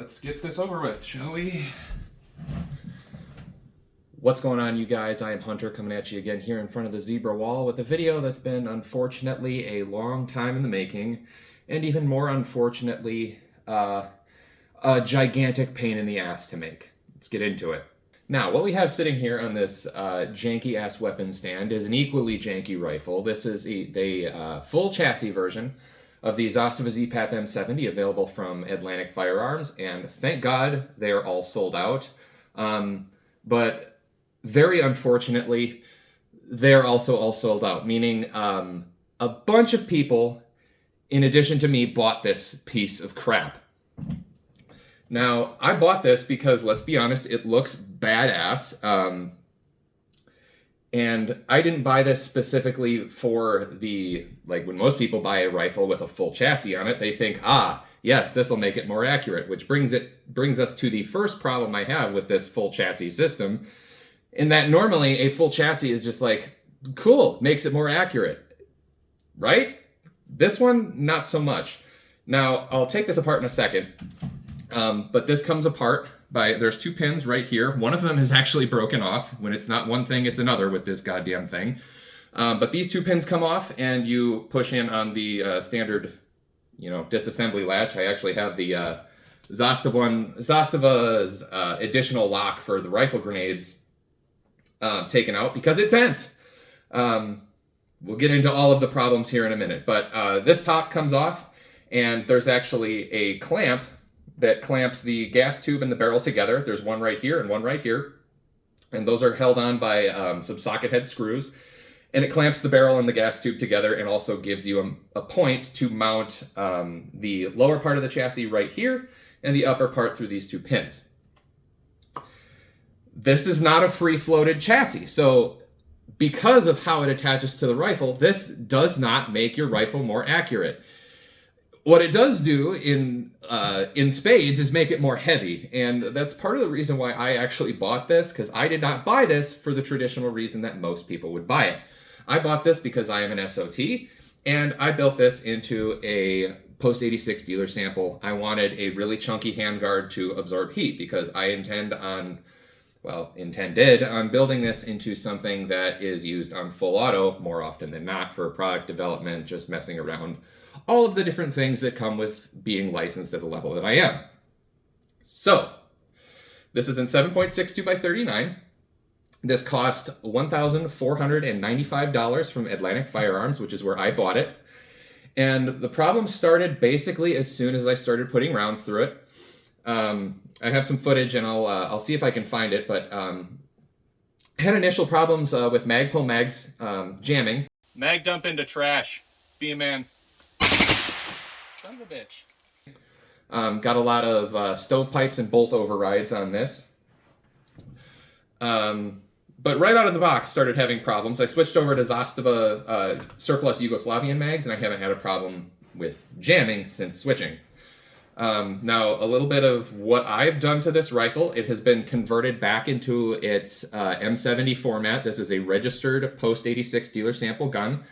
let's get this over with, shall we? What's going on, you guys? I am Hunter, coming at you again here in front of the zebra wall with a video that's been unfortunately a long time in the making, and even more unfortunately, a gigantic pain in the ass to make. Let's get into it. Now, what we have sitting here on this janky-ass weapon stand is an equally janky rifle. This is the full chassis version of the Zastava ZPAP M70, available from Atlantic Firearms, and thank God they are all sold out. But very unfortunately, they're also all sold out, meaning a bunch of people, in addition to me, bought this piece of crap. Now, I bought this because, let's be honest, it looks badass. And I didn't buy this specifically for when most people buy a rifle with a full chassis on it, they think, yes, this will make it more accurate, which brings us to the first problem I have with this full chassis system, in that normally a full chassis is just like, cool, makes it more accurate, right? This one, not so much. Now, I'll take this apart in a second, but this comes apart there's two pins right here. One of them is actually broken off. When it's not one thing, it's another with this goddamn thing. But these two pins come off, and you push in on the standard, disassembly latch. I actually have the Zastava's additional lock for the rifle grenades taken out because it bent. We'll get into all of the problems here in a minute, but this top comes off, and there's actually a clamp that clamps the gas tube and the barrel together. There's one right here and one right here, and those are held on by some socket head screws, and it clamps the barrel and the gas tube together and also gives you a point to mount the lower part of the chassis right here and the upper part through these two pins. This is not a free-floated chassis, so because of how it attaches to the rifle, this does not make your rifle more accurate. What it does do in spades is make it more heavy, and that's part of the reason why I actually bought this, because I did not buy this for the traditional reason that most people would buy it. I bought this because I am an SOT, and I built this into a post-86 dealer sample. I wanted a really chunky handguard to absorb heat because I intended on building this into something that is used on full auto more often than not for product development, just messing around. All of the different things that come with being licensed at the level that I am. So, this is in 7.62 by 39. This cost $1,495 from Atlantic Firearms, which is where I bought it. And the problem started basically as soon as I started putting rounds through it. I have some footage, and I'll see if I can find it, but I had initial problems with mag pull mags jamming. Mag dump into trash. Be a man. Son of a bitch. Got a lot of stovepipes and bolt overrides on this. But right out of the box started having problems. I switched over to Zastava surplus Yugoslavian mags, and I haven't had a problem with jamming since switching. Now, a little bit of what I've done to this rifle. It has been converted back into its M70 format. This is a registered post-86 dealer sample gun.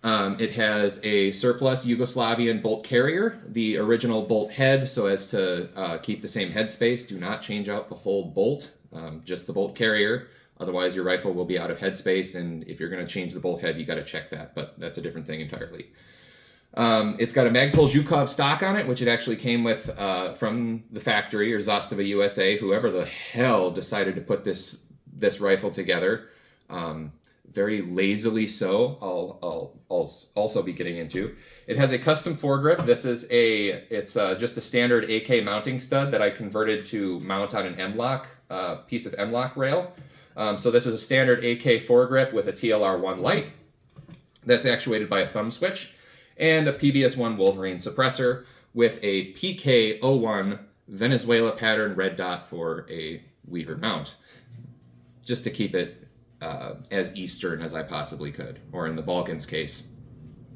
It has a surplus Yugoslavian bolt carrier, the original bolt head, so as to keep the same head space. Do not change out the whole bolt, just the bolt carrier. Otherwise, your rifle will be out of headspace, and if you're going to change the bolt head, you got to check that, but that's a different thing entirely. It's got a Magpul Zhukov stock on it, which it actually came with from the factory, or Zastava USA, whoever the hell decided to put this rifle together. Very lazily so, I'll also be getting into. It has a custom foregrip. This is it's just a standard AK mounting stud that I converted to mount on an M-LOK, piece of M-LOK rail. So this is a standard AK foregrip with a TLR1 light that's actuated by a thumb switch, and a PBS1 Wolverine suppressor with a PK01 Venezuela pattern red dot for a Weaver mount, just to keep it as Eastern as I possibly could, or in the Balkans case,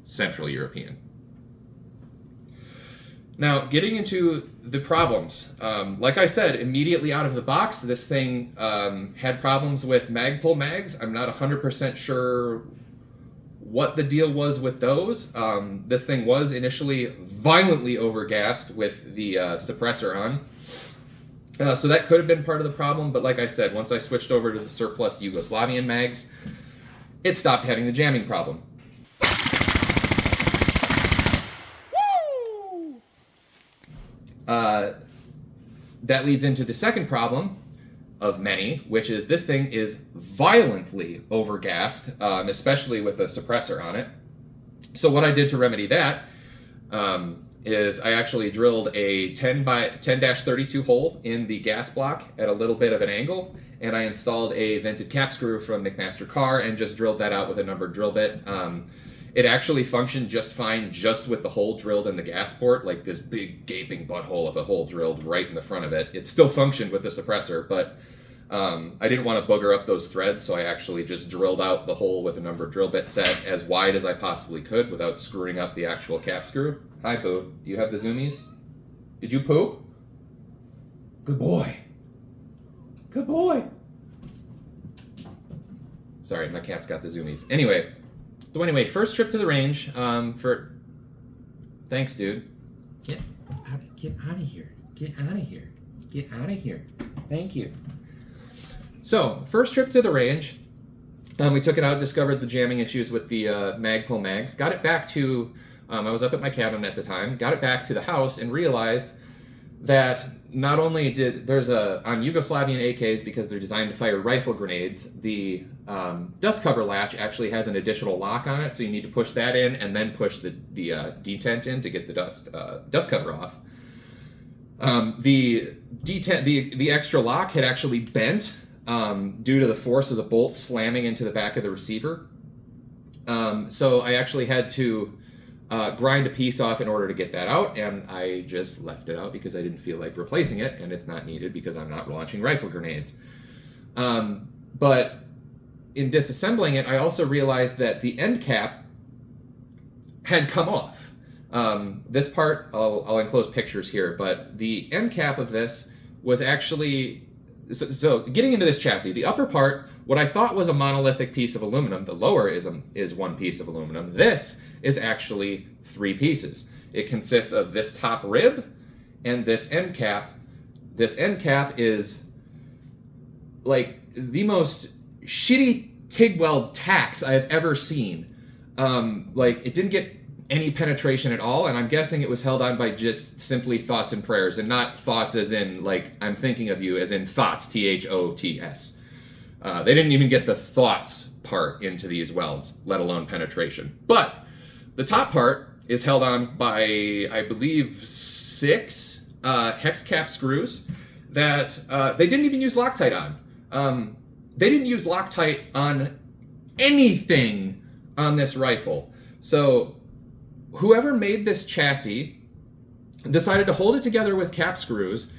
Central European. Now, getting into the problems. Like I said, immediately out of the box, this thing had problems with mag pull mags. I'm not 100% sure what the deal was with those. This thing was initially violently overgassed with the suppressor on. So that could have been part of the problem, but like I said, once I switched over to the surplus Yugoslavian mags, it stopped having the jamming problem. That leads into the second problem of many, which is this thing is violently overgassed, especially with a suppressor on it. So what I did to remedy that is I actually drilled a 10-32 hole in the gas block at a little bit of an angle, and I installed a vented cap screw from McMaster Carr and just drilled that out with a numbered drill bit. It actually functioned just fine just with the hole drilled in the gas port, like this big gaping butthole of a hole drilled right in the front of it. It still functioned with the suppressor, but I didn't want to booger up those threads, so I actually just drilled out the hole with a numbered drill bit set as wide as I possibly could without screwing up the actual cap screw. Hi, Boo. Do you have the zoomies? Did you poop? Good boy. Good boy. Sorry, my cat's got the zoomies. Anyway, first trip to the range for... Thanks, dude. Get out of here. Get out of here. Get out of here. Thank you. So, first trip to the range, we took it out, discovered the jamming issues with the Magpul mags, got it back to, I was up at my cabin at the time, got it back to the house and realized that not only on Yugoslavian AKs, because they're designed to fire rifle grenades, the dust cover latch actually has an additional lock on it, so you need to push that in and then push the detent in to get the dust cover off. The extra lock had actually bent due to the force of the bolt slamming into the back of the receiver. So I actually had to grind a piece off in order to get that out, and I just left it out because I didn't feel like replacing it, and it's not needed because I'm not launching rifle grenades. But in disassembling it, I also realized that the end cap had come off. This part, I'll enclose pictures here, but the end cap of this was actually... So getting into this chassis, the upper part, what I thought was a monolithic piece of aluminum, the lower is one piece of aluminum. This is actually 3 pieces. It consists of this top rib and this end cap. This end cap is like the most shitty TIG weld tacks I've ever seen. Like, it didn't get any penetration at all, and I'm guessing it was held on by just simply thoughts and prayers, and not thoughts as in, like, I'm thinking of you, as in thoughts, T-H-O-T-S. They didn't even get the thoughts part into these welds, let alone penetration. But the top part is held on by, I believe, 6 hex cap screws that they didn't even use Loctite on. They didn't use Loctite on anything on this rifle. So whoever made this chassis decided to hold it together with cap screws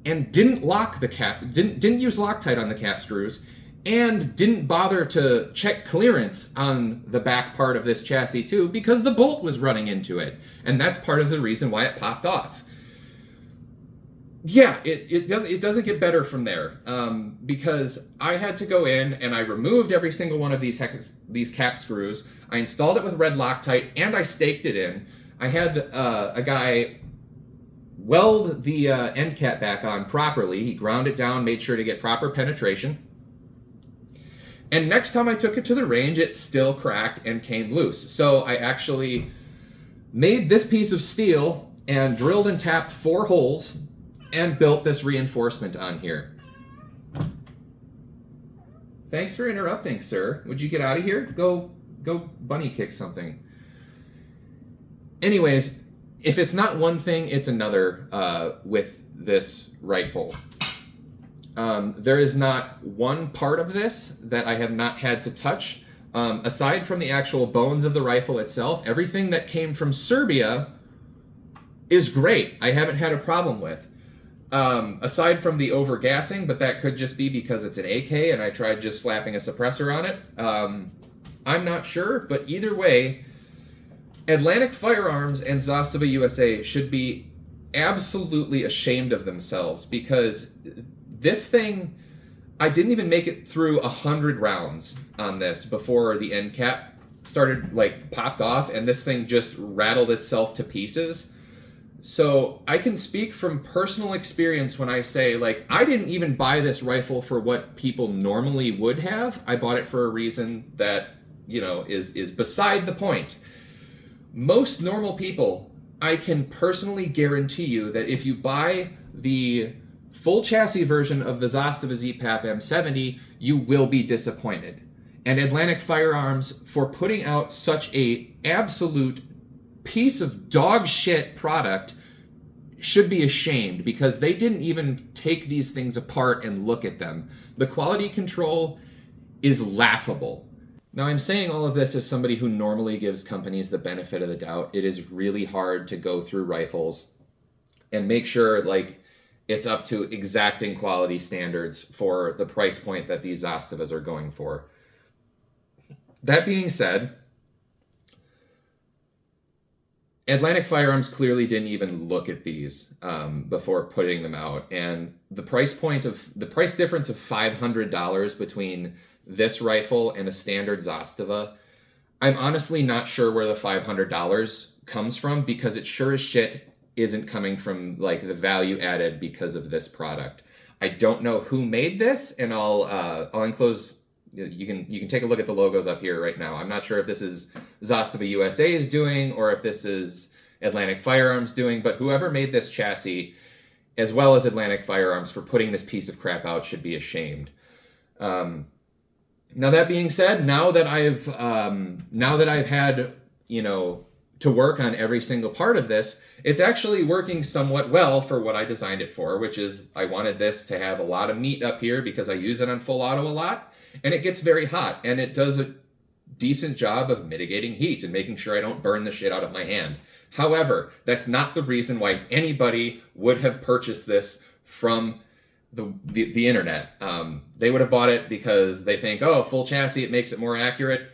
and didn't lock the cap, didn't use Loctite on the cap screws, and didn't bother to check clearance on the back part of this chassis too, because the bolt was running into it. And that's part of the reason why it popped off. Yeah, it doesn't get better from there, because I had to go in and I removed every single one of these cap screws. I installed it with red Loctite and I staked it in. I had a guy weld the end cap back on properly. He ground it down, made sure to get proper penetration. And next time I took it to the range, it still cracked and came loose. So I actually made this piece of steel and drilled and tapped 4 holes and built this reinforcement on here. Thanks for interrupting, sir. Would you get out of here? Go bunny kick something. Anyways, if it's not one thing, it's another with this rifle. There is not one part of this that I have not had to touch. Aside from the actual bones of the rifle itself, everything that came from Serbia is great. I haven't had a problem with. Aside from the overgassing, but that could just be because it's an AK and I tried just slapping a suppressor on it. I'm not sure, but either way, Atlantic Firearms and Zastava USA should be absolutely ashamed of themselves, because this thing, I didn't even make it through 100 rounds on this before the end cap started like popped off, and this thing just rattled itself to pieces. So I can speak from personal experience when I say, like, I didn't even buy this rifle for what people normally would have. I bought it for a reason that, you know, is beside the point. Most normal people, I can personally guarantee you that if you buy the full chassis version of the Zastava ZPAP M70, you will be disappointed. And Atlantic Firearms, for putting out such a absolute piece of dog shit product, should be ashamed, because they didn't even take these things apart and look at them. The quality control is laughable. Now, I'm saying all of this as somebody who normally gives companies the benefit of the doubt. It is really hard to go through rifles and make sure, like, it's up to exacting quality standards for the price point that these Zastavas are going for. That being said, Atlantic Firearms clearly didn't even look at these before putting them out, and the price difference of $500 between this rifle and a standard Zastava, I'm honestly not sure where the $500 comes from, because it sure as shit isn't coming from like the value added because of this product. I don't know who made this, and I'll enclose. You can take a look at the logos up here right now. I'm not sure if this is Zastava USA is doing or if this is Atlantic Firearms doing, but whoever made this chassis, as well as Atlantic Firearms, for putting this piece of crap out, should be ashamed. Now that being said, now that I've had, you know, to work on every single part of this, it's actually working somewhat well for what I designed it for, which is I wanted this to have a lot of meat up here because I use it on full auto a lot. And it gets very hot, and it does a decent job of mitigating heat and making sure I don't burn the shit out of my hand. However, that's not the reason why anybody would have purchased this from the internet. They would have bought it because they think, oh, full chassis, it makes it more accurate.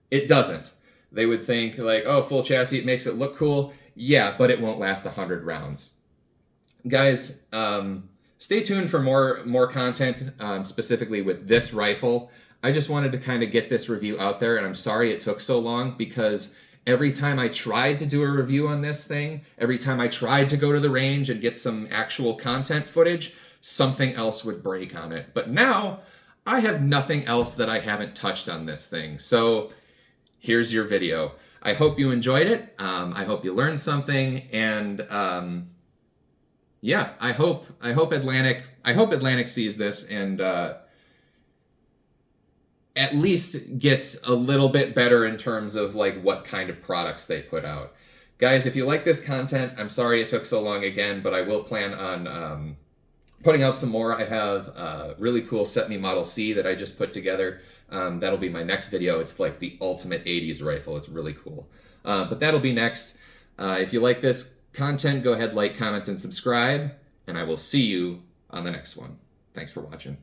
It doesn't. They would think, like, oh, full chassis, it makes it look cool. Yeah, but it won't last 100 rounds. Guys, stay tuned for more content, specifically with this rifle. I just wanted to kind of get this review out there, and I'm sorry it took so long, because every time I tried to do a review on this thing, every time I tried to go to the range and get some actual content footage, something else would break on it. But now, I have nothing else that I haven't touched on this thing. So, here's your video. I hope you enjoyed it. I hope you learned something, and yeah, I hope Atlantic sees this and at least gets a little bit better in terms of like what kind of products they put out. Guys, if you like this content, I'm sorry it took so long again, but I will plan on putting out some more. I have a really cool Set Me Model C that I just put together. That'll be my next video. It's like the ultimate 80s rifle. It's really cool. But that'll be next. If you like this content, go ahead, like, comment, and subscribe, and I will see you on the next one. Thanks for watching.